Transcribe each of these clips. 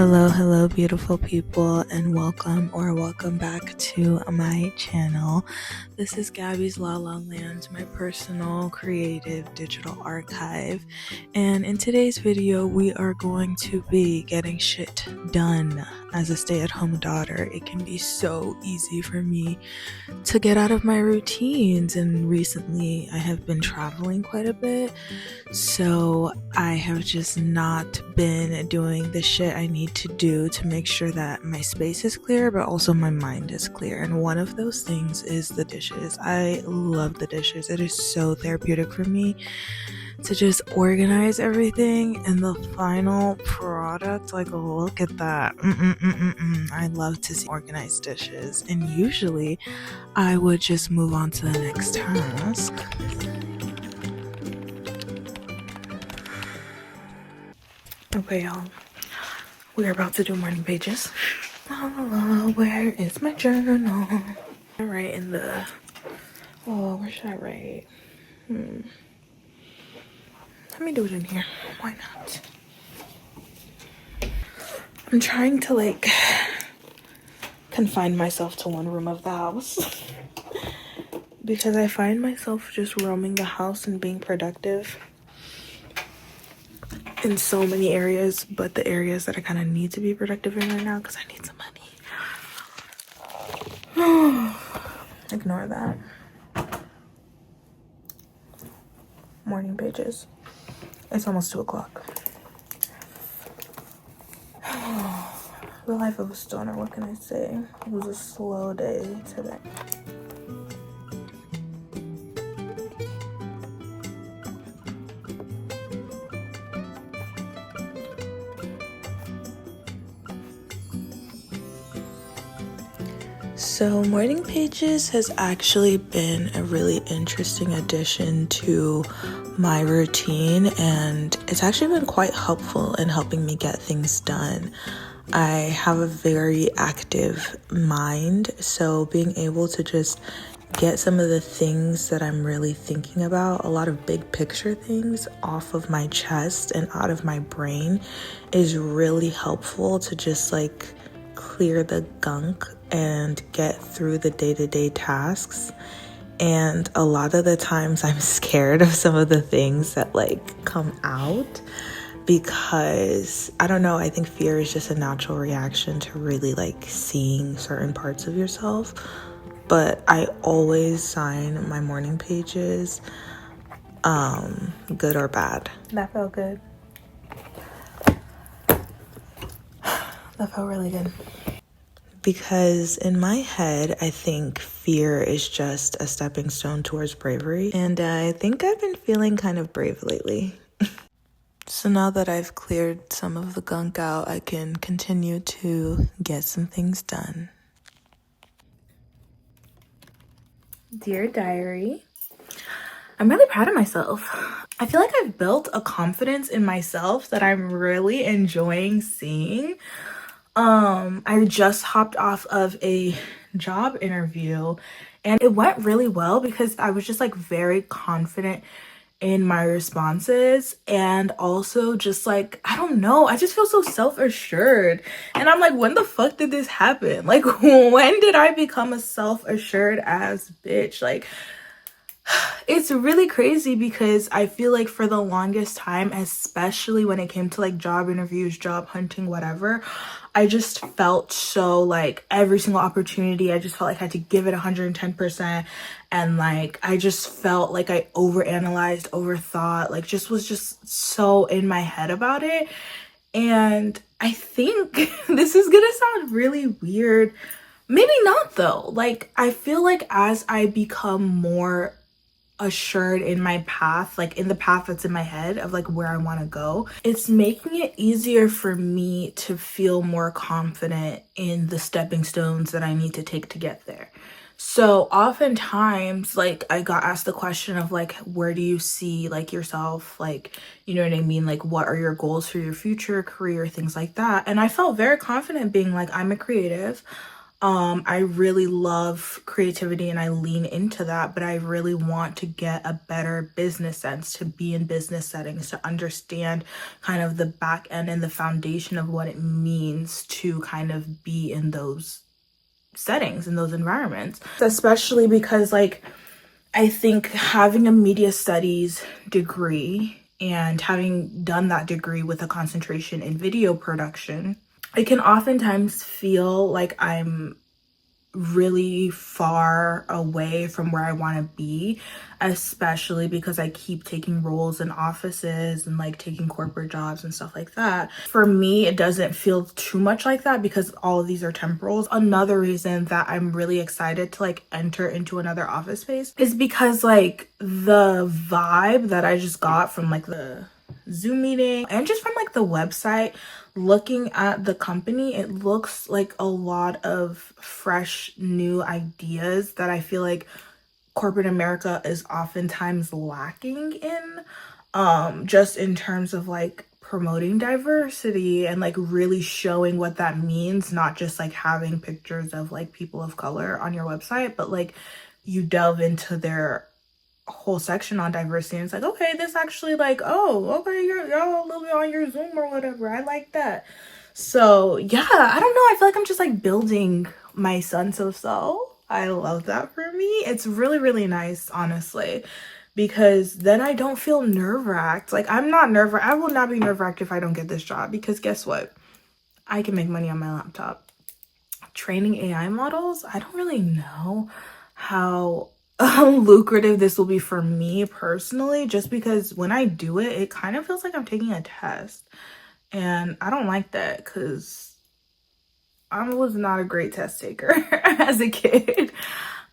Hello, beautiful people, and welcome back to my channel. This is Gabby's La La Land, my personal creative digital archive. And in today's video, we are going to be getting shit done. As a stay-at-home daughter, it can be so easy for me to get out of my routines. And recently, I have been traveling quite a bit. So I have just not been doing the shit I need to do to make sure that my space is clear, but also my mind is clear. And one of those things is the dishes. I love the dishes. It is so therapeutic for me to just organize everything, and the final product, like, look at that. I love to see organized dishes. And usually I would just move on to the next task. Okay, y'all, we are about to do morning pages. Where is my journal? I write in the, where should I write? Let me do it in here. Why not? I'm trying to confine myself to one room of the house because I find myself just roaming the house and being productive in so many areas, but the areas that I kind of need to be productive in right now because I need some money. Ignore that. Morning pages. It's almost 2 o'clock. The life of a stoner, what can I say? It was a slow day today. So morning pages has actually been a really interesting addition to my routine, and it's actually been quite helpful in helping me get things done. I have a very active mind, so being able to just get some of the things that I'm really thinking about, a lot of big picture things, off of my chest and out of my brain is really helpful to just clear the gunk and get through the day-to-day tasks. And a lot of the times I'm scared of some of the things that come out because I don't know, I think fear is just a natural reaction to really seeing certain parts of yourself. But I always sign my morning pages, good or bad. That felt good. That felt really good. Because in my head, I think fear is just a stepping stone towards bravery. And I think I've been feeling kind of brave lately. So now that I've cleared some of the gunk out, I can continue to get some things done. Dear Diary, I'm really proud of myself. I feel like I've built a confidence in myself that I'm really enjoying seeing. I just hopped off of a job interview and it went really well because I was just very confident in my responses, and also just I don't know, I just feel so self-assured, and I'm when the fuck did this happen? When did I become a self-assured ass bitch? It's really crazy because I feel for the longest time, especially when it came to job interviews, job hunting, whatever, I just felt so every single opportunity, I just felt I had to give it 110%. And I just felt I overanalyzed, overthought, just was just so in my head about it. And I think this is gonna sound really weird. Maybe not though. I feel as I become more assured in my path, in the path that's in my head of where I want to go, it's making it easier for me to feel more confident in the stepping stones that I need to take to get there. So oftentimes I got asked the question of where do you see yourself, you know what I mean, what are your goals for your future career, things like that. And I felt very confident being I'm a creative. I really love creativity and I lean into that, but I really want to get a better business sense, to be in business settings, to understand kind of the back end and the foundation of what it means to kind of be in those settings, in those environments. Especially because, like, I think having a media studies degree and having done that degree with a concentration in video production, it can oftentimes feel like I'm really far away from where I want to be, especially because I keep taking roles in offices and like taking corporate jobs and stuff like that. For me, it doesn't feel too much like that because all of these are temporals. Another reason that I'm really excited to like enter into another office space is because like the vibe that I just got from like the Zoom meeting and just from like the website, looking at the company, it looks like a lot of fresh new ideas that I feel like corporate America is oftentimes lacking in, just in terms of like promoting diversity and like really showing what that means, not just like having pictures of like people of color on your website, but like you delve into their whole section on diversity and it's like, okay, this actually like, oh, okay, you're a little bit on your Zoom or whatever, I like that. So yeah, I don't know, I feel like I'm just like building my sense of self. I love that for me. It's really, really nice, honestly, because then I don't feel nerve-wracked. Like, I'm not nerve-wracked. I will not be nerve-wracked if I don't get this job, because guess what, I can make money on my laptop. Training AI models, I don't really know how lucrative this will be for me personally, just because when I do it, it kind of feels like I'm taking a test. And I don't like that because I was not a great test taker as a kid.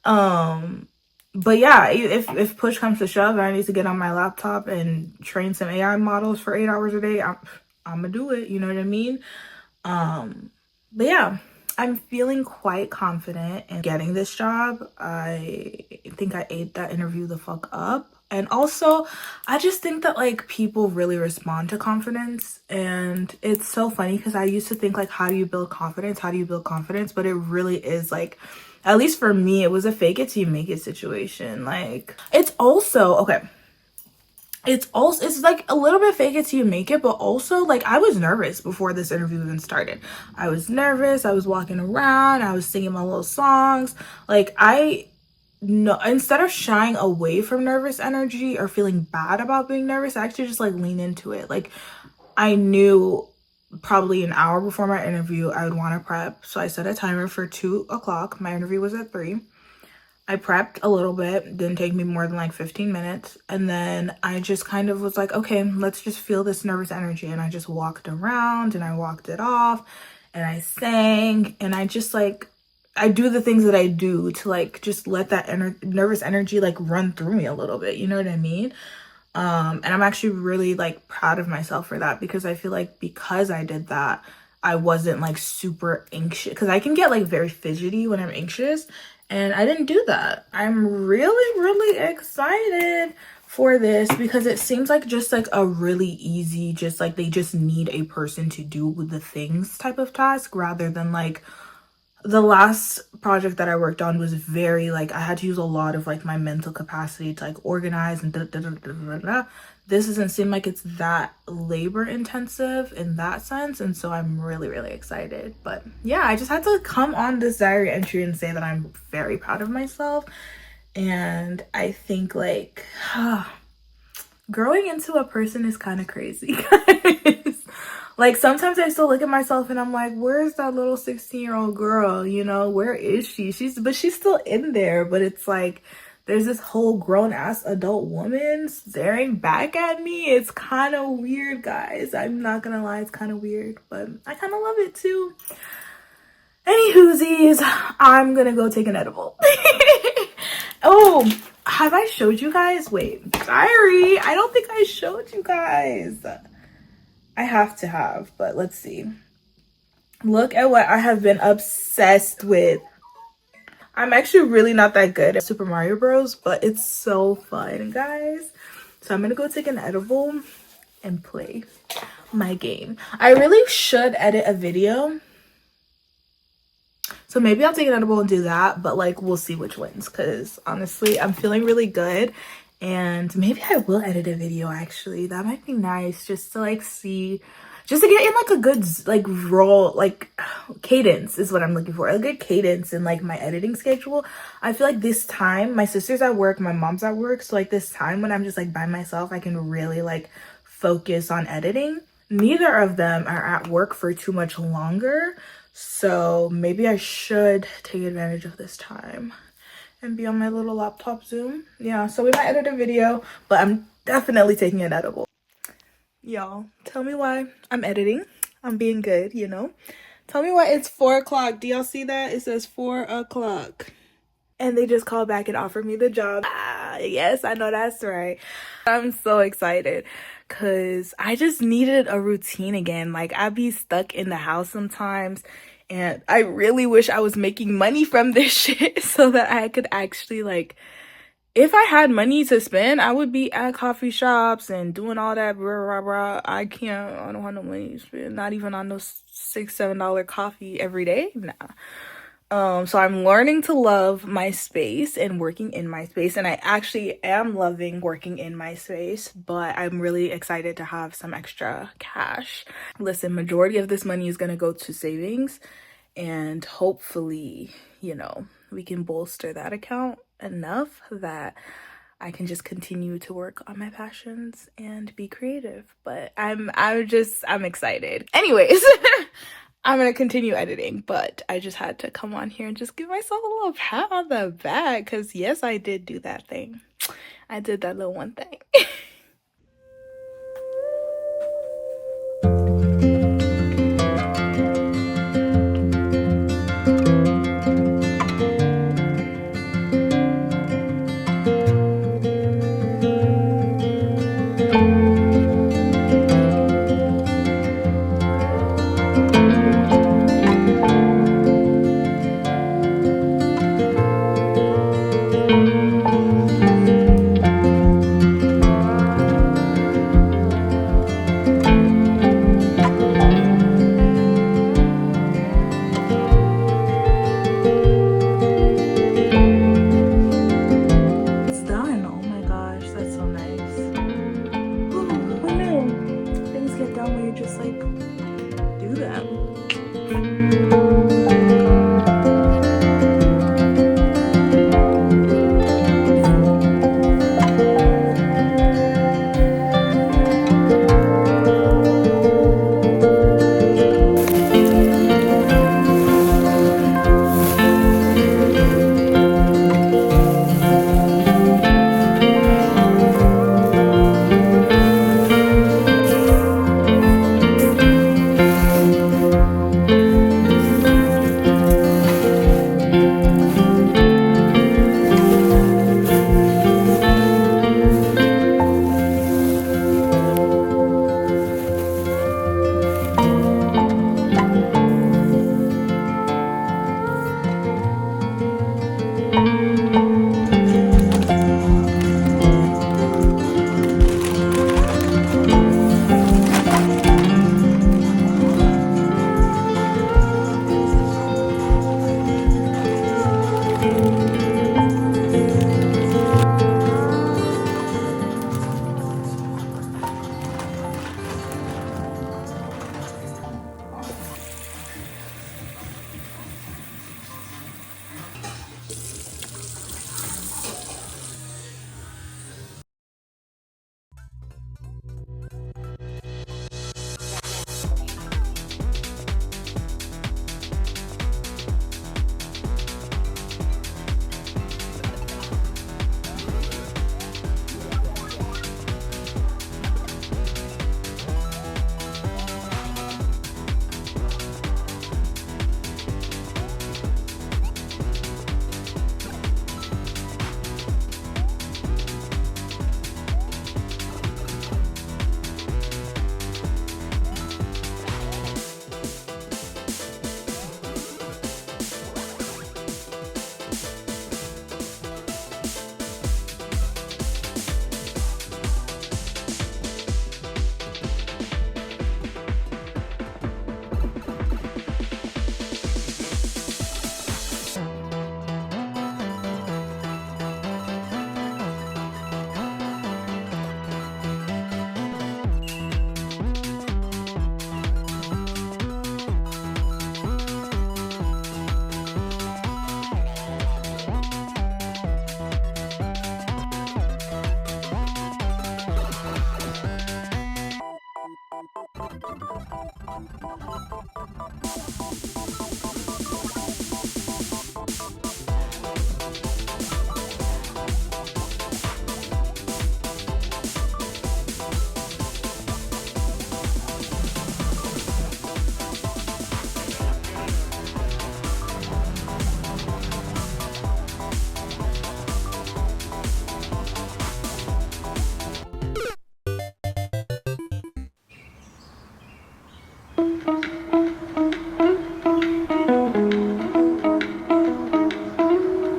But yeah, if push comes to shove and I need to get on my laptop and train some AI models for 8 hours a day, I'm gonna do it, you know what I mean? But yeah, I'm feeling quite confident in getting this job. I think I ate that interview the fuck up. And also, I just think that like people really respond to confidence. And it's so funny because I used to think like, how do you build confidence? How do you build confidence? But it really is like, at least for me, it was a fake it till you make it situation. Like, it's also, okay, it's like a little bit fake it till you make it, but also like I was nervous before this interview even started. I was nervous, I was walking around, I was singing my little songs. Like, I no, instead of shying away from nervous energy or feeling bad about being nervous, I actually just like lean into it. Like, I knew probably an hour before my interview I would want to prep, so I set a timer for 2 o'clock. My interview was at 3. I prepped a little bit, didn't take me more than like 15 minutes. And then I just kind of was like, okay, let's just feel this nervous energy. And I just walked around and I walked it off and I sang and I just like, I do the things that I do to like just let that nervous energy like run through me a little bit. You know what I mean? And I'm actually really like proud of myself for that, because I feel like because I did that, I wasn't like super anxious, because I can get like very fidgety when I'm anxious, and I didn't do that. I'm really, really excited for this because it seems like just like a really easy, just like they just need a person to do the things type of task, rather than like the last project that I worked on was very like I had to use a lot of like my mental capacity to like organize and da. This doesn't seem like it's that labor intensive in that sense, and so I'm really, really excited. But yeah, I just had to come on this diary entry and say that I'm very proud of myself. And I think like growing into a person is kind of crazy, guys. Like, sometimes I still look at myself and I'm like, where's that little 16-year-old girl? You know, where is she? She's still in there. But it's like, there's this whole grown ass adult woman staring back at me. It's kind of weird, guys. I'm not gonna lie, it's kind of weird, but I kind of love it too. Anywhoosies, I'm gonna go take an edible. Oh, have I showed you guys? Wait, diary. I don't think I showed you guys. I have to have, but let's see. Look at what I have been obsessed with. I'm actually really not that good at Super Mario Bros, but it's so fun, guys. So I'm gonna go take an edible and play my game. I really should edit a video So maybe I'll take an edible and do that, but like we'll see which wins, because honestly I'm feeling really good. And maybe I will edit a video actually. That might be nice, just to like see, just to get in like a good like roll, like cadence is what I'm looking for. A good cadence in like my editing schedule. I feel like this time my sister's at work, my mom's at work, so like this time when I'm just like by myself, I can really like focus on editing. Neither of them are at work for too much longer, so maybe I should take advantage of this time and be on my little laptop Zoom. Yeah, so we might edit a video, but I'm definitely taking an edible. Y'all, tell me why I'm editing. I'm being good, you know. Tell me why it's 4 o'clock. Do y'all see that? It says 4 o'clock. And they just called back and offered me the job. Ah, yes, I know that's right. I'm so excited because I just needed a routine again. Like, I be stuck in the house sometimes, and I really wish I was making money from this shit so that I could actually, like, if I had money to spend, I would be at coffee shops and doing all that blah, blah, blah. I don't have no money to spend, not even on those $6-7 coffee every day. Nah. So I'm learning to love my space and working in my space, and I actually am loving working in my space, but I'm really excited to have some extra cash. Listen, majority of this money is going to go to savings, and hopefully, you know, we can bolster that account enough that I can just continue to work on my passions and be creative. But I'm excited. Anyways, I'm gonna continue editing, but I just had to come on here and just give myself a little pat on the back, because yes, I did do that thing. I did that little one thing.